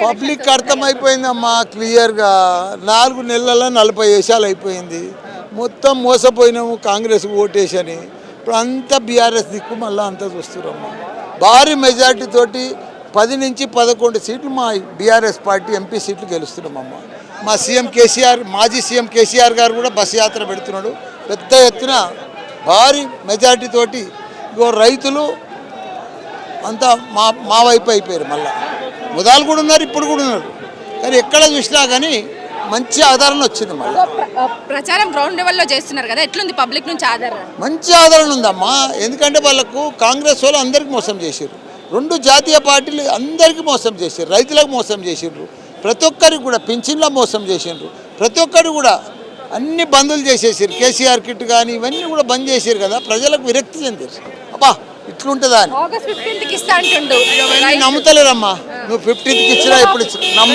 Public అర్థమైపోయిందమ్మా క్లియర్గా. 4 నెలల 40 వేషాలు అయిపోయింది. మొత్తం మోసపోయినాము కాంగ్రెస్ ఓటేసని. ఇప్పుడు అంతా బీఆర్ఎస్ దిక్కు మళ్ళీ అంతా చూస్తున్నారమ్మా. భారీ మెజార్టీ తోటి 10 నుంచి 11 సీట్లు మా బీఆర్ఎస్ పార్టీ ఎంపీ సీట్లు గెలుస్తున్నామమ్మా. మా సీఎం కేసీఆర్, మాజీ సీఎం కేసీఆర్ గారు కూడా బస్సు యాత్ర పెడుతున్నాడు. పెద్ద ఎత్తున భారీ మెజార్టీ తోటి ఇగో రైతులు అంతా మా వైపు అయిపోయారు. మళ్ళీ ముదాలు కూడా ఉన్నారు, ఇప్పుడు కూడా ఉన్నారు. కానీ ఎక్కడ చూసినా కానీ మంచి ఆదరణ వచ్చింది. మళ్ళీ ప్రచారం గ్రౌండ్ లెవెల్లో చేస్తున్నారు కదా, ఎట్లుంది పబ్లిక్ నుంచి ఆదరణ? మంచి ఆదరణ ఉందమ్మా. ఎందుకంటే వాళ్ళకు కాంగ్రెస్ వాళ్ళు అందరికీ మోసం చేశారు. 2 జాతీయ పార్టీలు అందరికీ మోసం చేశారు. రైతులకు మోసం చేసిండ్రు, ప్రతి ఒక్కరికి కూడా పింఛన్లో మోసం చేసిండ్రు, ప్రతి ఒక్కరు కూడా అన్ని బందులు చేసేసారు. కేసీఆర్ కిట్ కానీ ఇవన్నీ కూడా బంద్ చేశారు కదా, ప్రజలకు విరక్తి చెందారు. అబ్బా ఇట్లుంటుందా అని. ఆగస్ట్ 15కి ఇస్తా అంటుండు. నమ్ముతలేరమ్మా. నువ్వు 15కి ఇచ్చినా ఎప్పుడు ఇచ్చినా నమ్మ